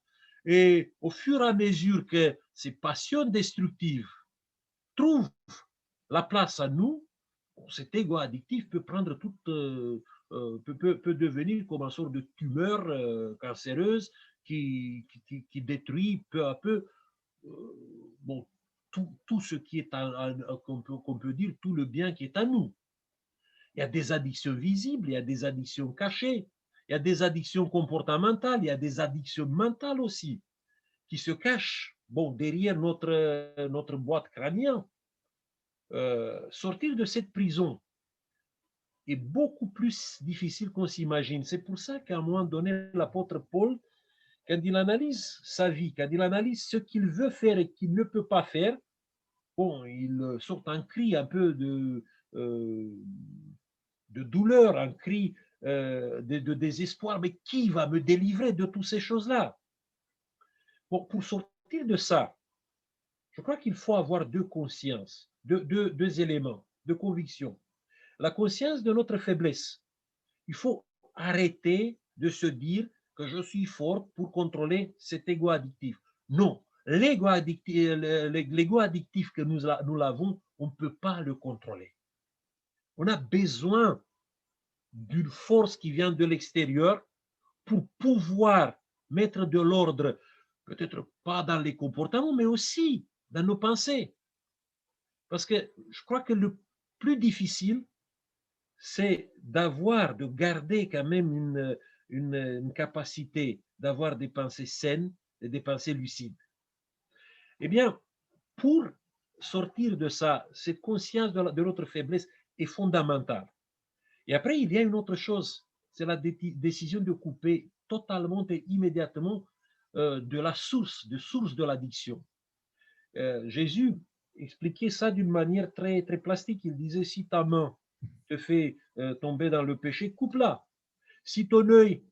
et au fur et à mesure que ces passions destructives trouvent la place à nous, cet ego addictif peut prendre toute, peut devenir comme une sorte de tumeur cancéreuse qui détruit peu à peu bon, tout ce qui est, qu'on peut dire, tout le bien qui est à nous. Il y a des addictions visibles, il y a des addictions cachées, il y a des addictions comportementales, il y a des addictions mentales aussi, qui se cachent bon, derrière notre boîte crânienne. Sortir de cette prison est beaucoup plus difficile qu'on s'imagine. C'est pour ça qu'à un moment donné, l'apôtre Paul, quand il analyse sa vie, quand il analyse ce qu'il veut faire et qu'il ne peut pas faire, bon, il sort un cri un peu de douleur, un cri de désespoir. Mais qui va me délivrer de toutes ces choses-là? Bon, pour sortir de ça, je crois qu'il faut avoir deux consciences, deux éléments, deux convictions. La conscience de notre faiblesse. Il faut arrêter de se dire que je suis fort pour contrôler cet ego addictif. Non, l'ego addictif que nous l'avons, on ne peut pas le contrôler. On a besoin d'une force qui vient de l'extérieur pour pouvoir mettre de l'ordre, peut-être pas dans les comportements, mais aussi dans nos pensées. Parce que je crois que le plus difficile, c'est de garder quand même une capacité d'avoir des pensées saines et des pensées lucides. Eh bien, pour sortir de ça, cette conscience de notre faiblesse est fondamentale. Et après, il y a une autre chose, c'est la décision de couper totalement et immédiatement de la source de l'addiction. Jésus expliquait ça d'une manière très, très plastique. Il disait, si ta main te fait tomber dans le péché, coupe-la. Si ton œil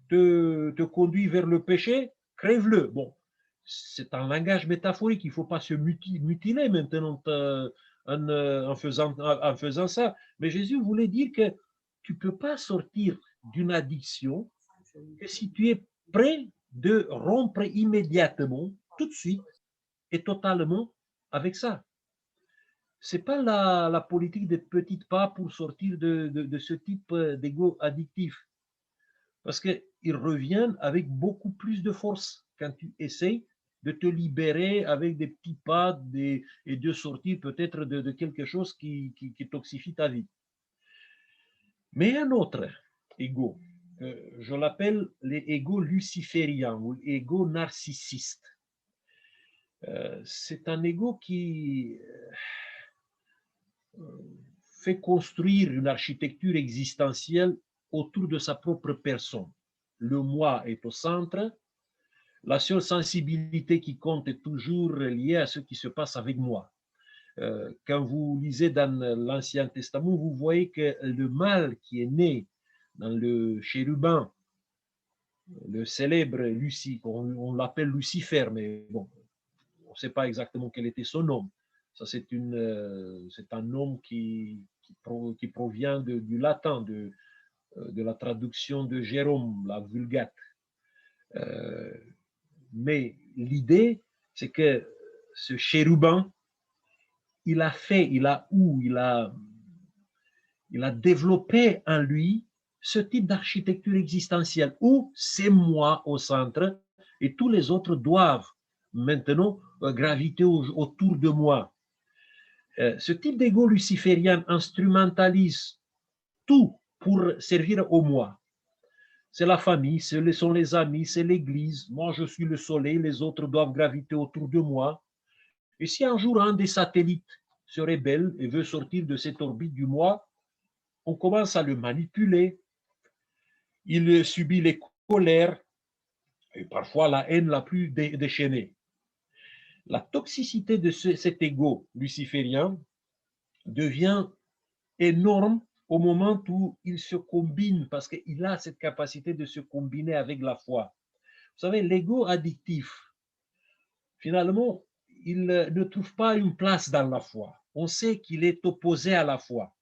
te conduit vers le péché, crève-le. Bon, c'est un langage métaphorique, il ne faut pas se mutiler maintenant en faisant ça. Mais Jésus voulait dire que tu ne peux pas sortir d'une addiction que si tu es prêt de rompre immédiatement, tout de suite et totalement avec ça. Ce n'est pas la politique des petits pas pour sortir de ce type d'ego addictif. Parce qu'ils reviennent avec beaucoup plus de force quand tu essayes de te libérer avec des petits pas et de sortir peut-être de quelque chose qui toxifie ta vie. Mais un autre ego, je l'appelle les égos lucifériens ou égos narcissistes. C'est un ego qui fait construire une architecture existentielle autour de sa propre personne. Le moi est au centre. La seule sensibilité qui compte est toujours liée à ce qui se passe avec moi. Quand vous lisez dans l'Ancien Testament, vous voyez que le mal qui est né dans le chérubin, le célèbre Lucie, on l'appelle Lucifer, mais bon, on ne sait pas exactement quel était son nom. Ça, c'est un nom qui provient du latin, de la traduction de Jérôme, la Vulgate. Mais l'idée, c'est que ce chérubin, il a développé en lui ce type d'architecture existentielle où c'est moi au centre et tous les autres doivent maintenant graviter autour de moi. Ce type d'ego luciférien instrumentalise tout pour servir au moi. C'est la famille, ce sont les amis, c'est l'église. Moi, je suis le soleil, les autres doivent graviter autour de moi. Et si un jour un des satellites se rebelle et veut sortir de cette orbite du moi, on commence à le manipuler. Il subit les colères et parfois la haine la plus déchaînée. La toxicité de cet ego luciférien devient énorme au moment où il se combine, parce qu'il a cette capacité de se combiner avec la foi. Vous savez, l'ego addictif, finalement, il ne trouve pas une place dans la foi. On sait qu'il est opposé à la foi.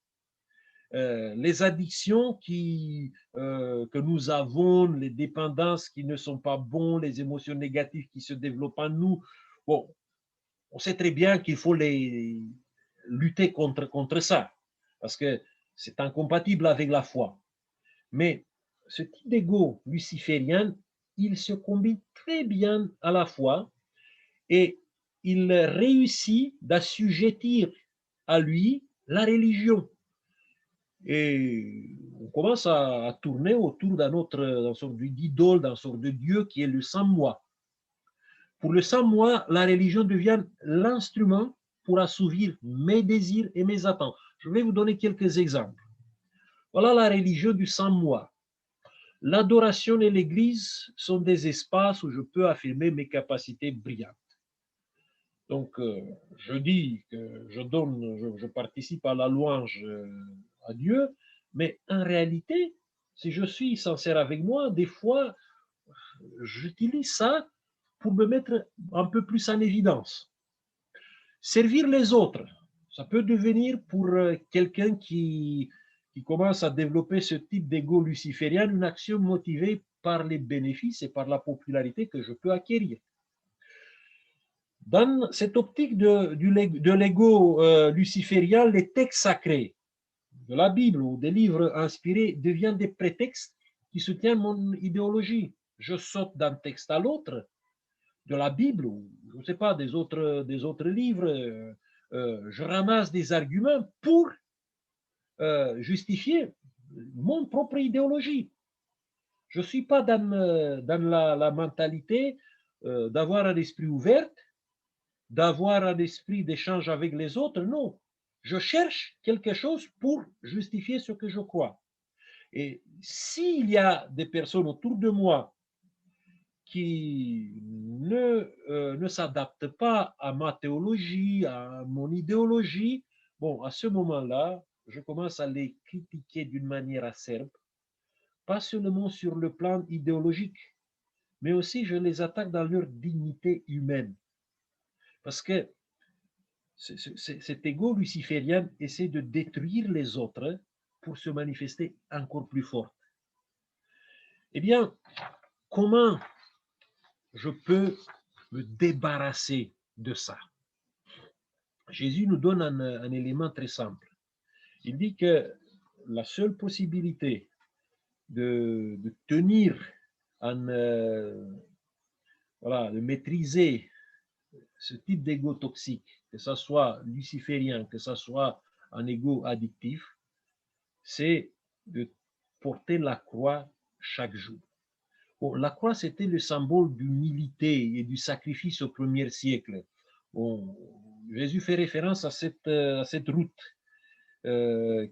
Les addictions que nous avons, les dépendances qui ne sont pas bonnes, les émotions négatives qui se développent en nous, bon, on sait très bien qu'il faut lutter contre ça, parce que c'est incompatible avec la foi. Mais ce type d'ego luciférien, il se combine très bien à la foi et il réussit d'assujettir à lui la religion. Et on commence à tourner autour d'une sorte d'idole, d'une sorte de Dieu qui est le sans-moi. Pour le sans-moi, la religion devient l'instrument pour assouvir mes désirs et mes attentes. Je vais vous donner quelques exemples. Voilà la religion du sans-moi. L'adoration et l'Église sont des espaces où je peux affirmer mes capacités brillantes. Donc, je dis que je participe à la louange à Dieu, mais en réalité, si je suis sincère avec moi, des fois, j'utilise ça pour me mettre un peu plus en évidence. Servir les autres, ça peut devenir pour quelqu'un qui commence à développer ce type d'ego luciférien une action motivée par les bénéfices et par la popularité que je peux acquérir. Dans cette optique de l'ego luciférien, les textes sacrés de la Bible ou des livres inspirés deviennent des prétextes qui soutiennent mon idéologie. Je saute d'un texte à l'autre, de la Bible ou je ne sais pas, des autres livres, je ramasse des arguments pour justifier mon propre idéologie. Je ne suis pas dans la mentalité d'avoir un esprit ouvert, d'avoir un esprit d'échange avec les autres. Non, je cherche quelque chose pour justifier ce que je crois. Et s'il y a des personnes autour de moi qui ne s'adaptent pas à ma théologie, à mon idéologie, bon, à ce moment-là, je commence à les critiquer d'une manière acerbe, pas seulement sur le plan idéologique, mais aussi je les attaque dans leur dignité humaine. Parce que cet ego luciférien essaie de détruire les autres pour se manifester encore plus fort. Eh bien, comment je peux me débarrasser de ça? Jésus nous donne un élément très simple. Il dit que la seule possibilité de tenir, voilà, de maîtriser ce type d'ego toxique, que ce soit luciférien, que ce soit un ego addictif, c'est de porter la croix chaque jour. Bon, la croix, c'était le symbole d'humilité et du sacrifice au premier siècle. Bon, Jésus fait référence à cette route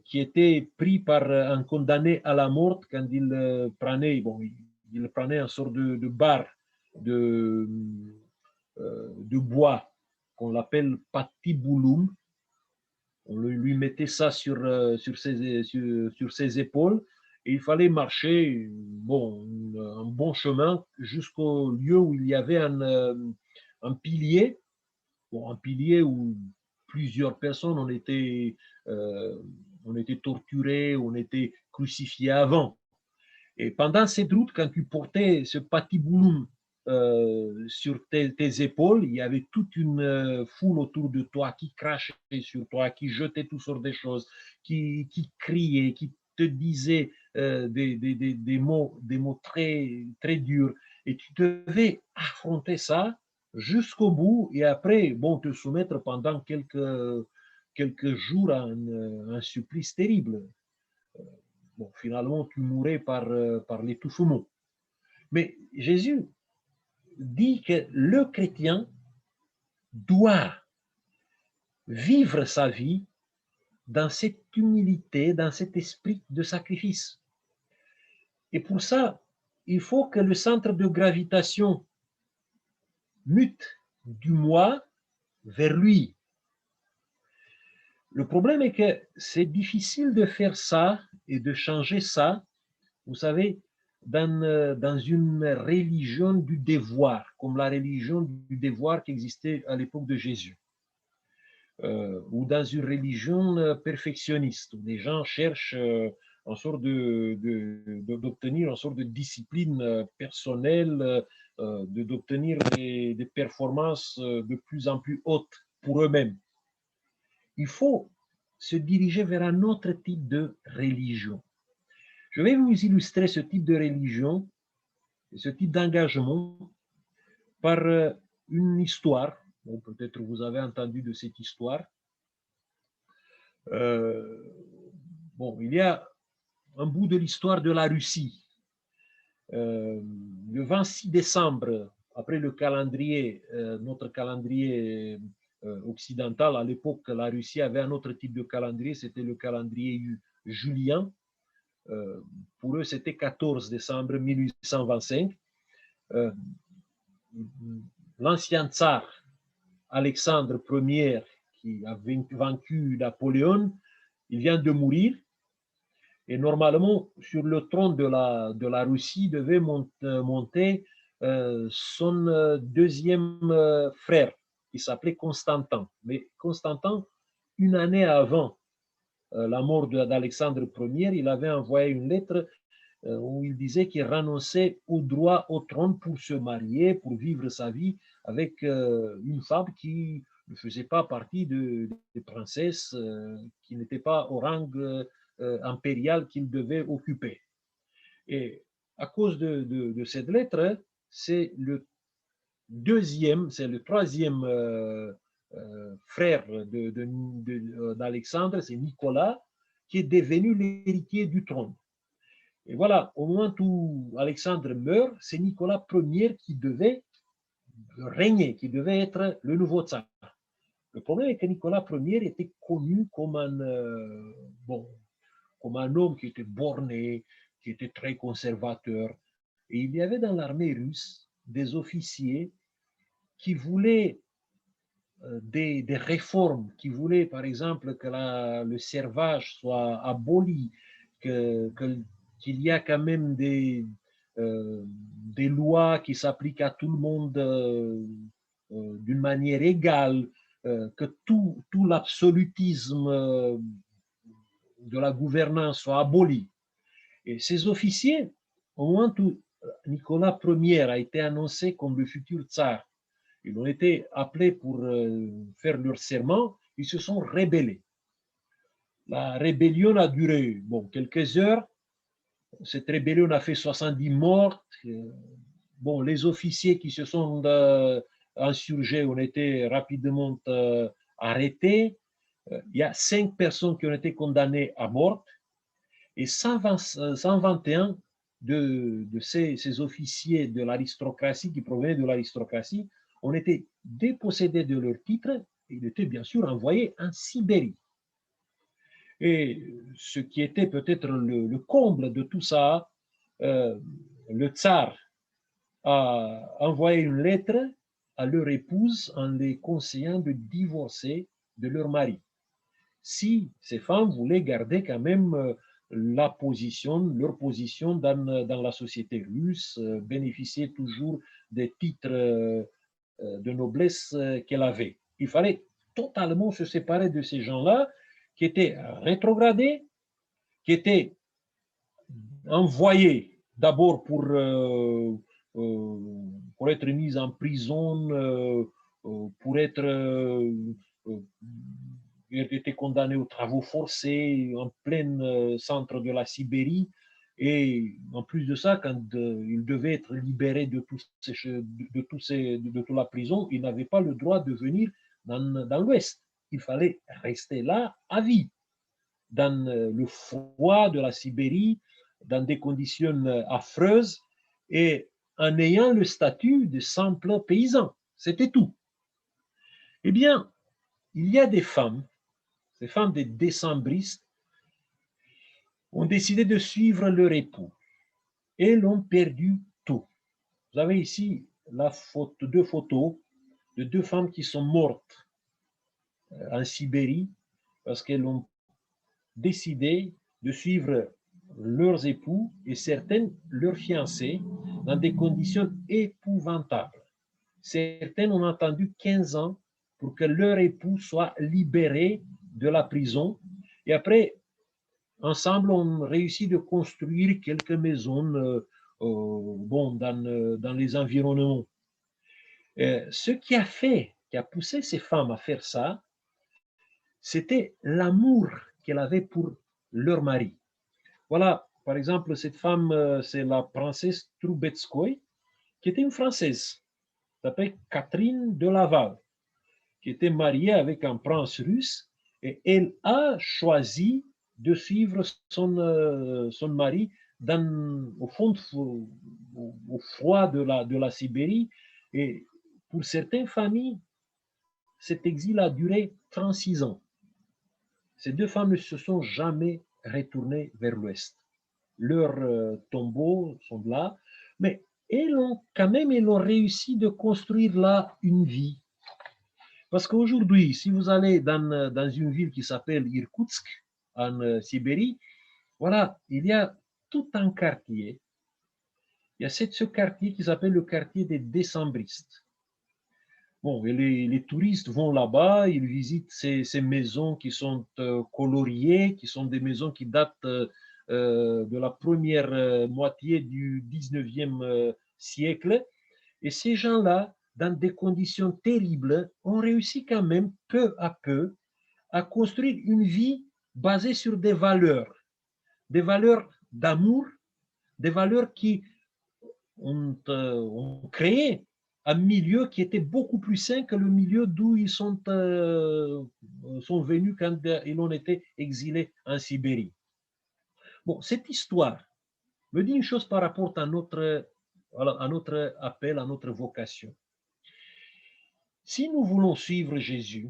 qui était prise par un condamné à la mort quand il prenait une sorte de barre de bois qu'on appelle patibulum. On lui mettait ça sur ses épaules et il fallait marcher un bon chemin jusqu'au lieu où il y avait un pilier, un pilier où plusieurs personnes ont été torturées, ont été crucifiées avant. Et pendant cette route, quand tu portais ce patibulum sur tes épaules, il y avait toute une foule autour de toi qui crachait sur toi, qui jetait toutes sortes de choses, qui criait, qui te disait des mots très, très durs. Et tu devais affronter ça jusqu'au bout et après, bon, te soumettre pendant quelques jours à un supplice terrible. Bon, finalement, tu mourais par l'étouffement. Mais Jésus dit que le chrétien doit vivre sa vie dans cette humilité, dans cet esprit de sacrifice. Et pour ça, il faut que le centre de gravitation mute du moi vers lui. Le problème est que c'est difficile de faire ça et de changer ça, vous savez, dans une religion du devoir, comme la religion du devoir qui existait à l'époque de Jésus. Ou dans une religion perfectionniste, où les gens cherchent en sorte d'obtenir une sorte de discipline personnelle, d'obtenir des performances de plus en plus hautes pour eux-mêmes. Il faut se diriger vers un autre type de religion. Je vais vous illustrer ce type de religion, ce type d'engagement par une histoire. Bon, peut-être vous avez entendu de cette histoire. Bon, il y a un bout de l'histoire de la Russie. Le 26 décembre, après le calendrier, notre calendrier occidental, à l'époque, la Russie avait un autre type de calendrier, c'était le calendrier julien. Pour eux, c'était 14 décembre 1825. L'ancien tsar Alexandre Ier, qui a vaincu Napoléon, il vient de mourir. Et normalement, sur le trône de la Russie devait monter son deuxième frère, qui s'appelait Constantin. Mais Constantin, une année avant la mort d'Alexandre Ier, il avait envoyé une lettre où il disait qu'il renonçait au droit au trône pour se marier, pour vivre sa vie avec une femme qui ne faisait pas partie des princesses, qui n'était pas au rang impérial qu'il devait occuper. Et à cause de cette lettre, c'est le troisième frère d'Alexandre, c'est Nicolas, qui est devenu l'héritier du trône. Et voilà, au moment où Alexandre meurt, c'est Nicolas Ier qui devait régner, qui devait être le nouveau tsar. Le problème est que Nicolas Ier était connu comme comme un homme qui était borné, qui était très conservateur. Et il y avait dans l'armée russe des officiers qui voulaient des réformes, qui voulaient par exemple que le servage soit aboli, qu'il y a quand même des lois qui s'appliquent à tout le monde d'une manière égale, que tout l'absolutisme de la gouvernance soit aboli. Et ces officiers, au moment où Nicolas Ier a été annoncé comme le futur tsar, ils ont été appelés pour faire leur serment, ils se sont rébellés. La rébellion a duré quelques heures. Cette rébellion a fait 70 morts. Bon, les officiers qui se sont insurgés ont été rapidement arrêtés. Il y a 5 personnes qui ont été condamnées à mort et 121 de ces officiers de l'aristocratie, qui provenaient de l'aristocratie, ont été dépossédés de leurs titres et ils étaient bien sûr envoyés en Sibérie. Et ce qui était peut-être le comble de tout ça, le tsar a envoyé une lettre à leur épouse en les conseillant de divorcer de leur mari. Si ces femmes voulaient garder quand même leur position dans la société russe, bénéficier toujours des titres de noblesse qu'elle avait. Il fallait totalement se séparer de ces gens-là qui étaient rétrogradés, qui étaient envoyés d'abord pour pour être mise en prison, pour être était condamné aux travaux forcés en plein centre de la Sibérie. Et en plus de ça, quand il devait être libéré de toute la prison, il n'avait pas le droit de venir dans l'Ouest. Il fallait rester là à vie, dans le froid de la Sibérie, dans des conditions affreuses, et en ayant le statut de simple paysan. C'était tout. Eh bien, il y a des femmes, ces femmes des décembristes, ont décidé de suivre leur époux et l'ont perdu tout. Vous avez ici deux photos de deux femmes qui sont mortes en Sibérie parce qu'elles ont décidé de suivre leurs époux et certaines leurs fiancés dans des conditions épouvantables. Certaines ont attendu 15 ans pour que leur époux soit libéré de la prison. Et après, ensemble, on réussit de construire quelques maisons dans les environnements. Ce qui a poussé ces femmes à faire ça, c'était l'amour qu'elles avaient pour leur mari. Voilà, par exemple, cette femme, c'est la princesse Troubetskoy, qui était une Française, s'appelle Catherine de Laval, qui était mariée avec un prince russe, et elle a choisi de suivre son mari au fond, au froid de la Sibérie. Et pour certaines familles, cet exil a duré 36 ans. Ces deux femmes ne se sont jamais retournées vers l'Ouest. Leurs tombeaux sont là, mais elles ont réussi de construire là une vie. Parce qu'aujourd'hui, si vous allez dans une ville qui s'appelle Irkoutsk, en Sibérie, voilà, il y a tout un quartier. Il y a ce quartier qui s'appelle le quartier des décembristes. Bon, et les touristes vont là-bas, ils visitent ces maisons qui sont coloriées, qui sont des maisons qui datent de la première moitié du 19e siècle. Et ces gens-là, dans des conditions terribles, ont réussi quand même, peu à peu, à construire une vie basée sur des valeurs d'amour, des valeurs qui ont créé un milieu qui était beaucoup plus sain que le milieu d'où ils sont venus quand ils ont été exilés en Sibérie. Bon, cette histoire me dit une chose par rapport à notre appel, à notre vocation. Si nous voulons suivre Jésus,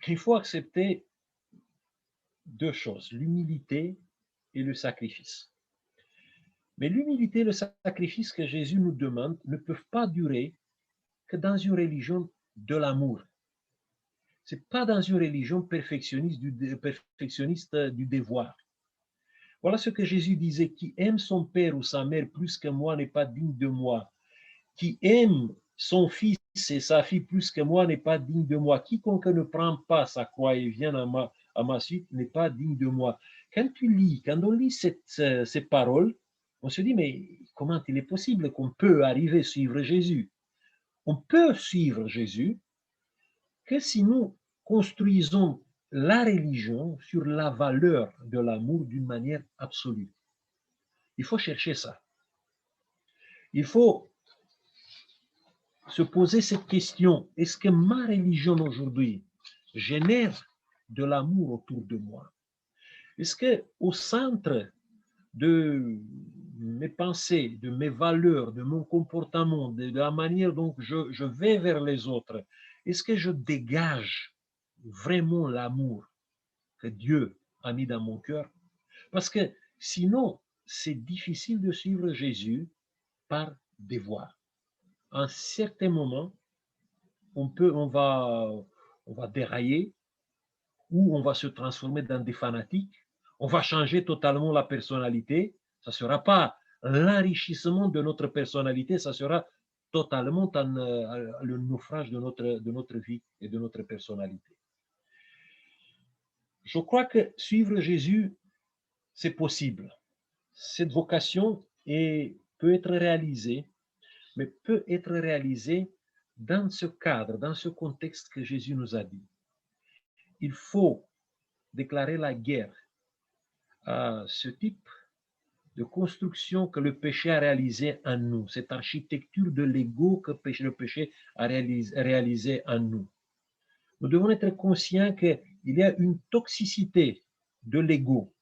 il faut accepter deux choses, l'humilité et le sacrifice. Mais l'humilité et le sacrifice que Jésus nous demande ne peuvent pas durer que dans une religion de l'amour. Ce n'est pas dans une religion perfectionniste du devoir. Voilà ce que Jésus disait, qui aime son père ou sa mère plus que moi n'est pas digne de moi. Qui aime son fils et sa fille plus que moi n'est pas digne de moi. Quiconque ne prend pas sa croix et vient à ma suite n'est pas digne de moi. Quand on lit ces paroles, on se dit, mais comment il est possible qu'on peut arriver à suivre Jésus? On peut suivre Jésus que si nous construisons la religion sur la valeur de l'amour d'une manière absolue. Il faut chercher ça. Il faut se poser cette question, est-ce que ma religion aujourd'hui génère de l'amour autour de moi? Est-ce qu'au centre de mes pensées, de mes valeurs, de mon comportement, de la manière dont je vais vers les autres, est-ce que je dégage vraiment l'amour que Dieu a mis dans mon cœur? Parce que sinon, c'est difficile de suivre Jésus par devoir. À un certain moment, on va dérailler ou on va se transformer dans des fanatiques, on va changer totalement la personnalité. Ça ne sera pas l'enrichissement de notre personnalité, ça sera totalement le naufrage de notre vie et de notre personnalité. Je crois que suivre Jésus, c'est possible. Cette vocation peut être réalisée mais peut être réalisé dans ce cadre, dans ce contexte que Jésus nous a dit. Il faut déclarer la guerre à ce type de construction que le péché a réalisé en nous, cette architecture de l'ego que le péché a réalisé en nous. Nous devons être conscients qu'il y a une toxicité de l'ego,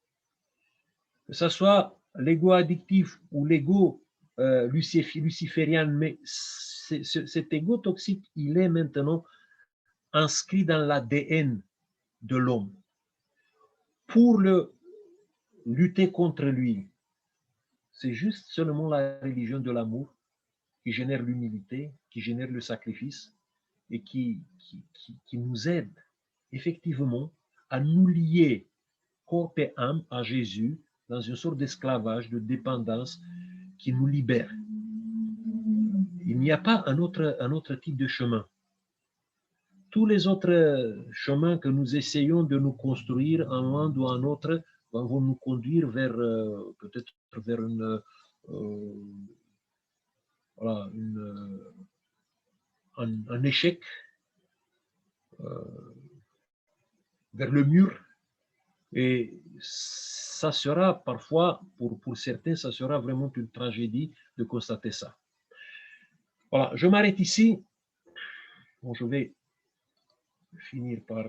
que ce soit l'ego addictif ou l'ego luciférien, mais cet ego toxique, il est maintenant inscrit dans l'ADN de l'homme. Pour lutter contre lui, c'est juste seulement la religion de l'amour qui génère l'humilité, qui génère le sacrifice et qui nous aide effectivement à nous lier corps et âme à Jésus dans une sorte d'esclavage, de dépendance qui nous libère. Il n'y a pas un autre type de chemin. Tous les autres chemins que nous essayons de nous construire, un moment ou un autre, vont nous conduire vers peut-être vers voilà, un échec, vers le mur. Et ça sera parfois, pour certains, ça sera vraiment une tragédie de constater ça. Voilà, je m'arrête ici. Bon, je vais finir par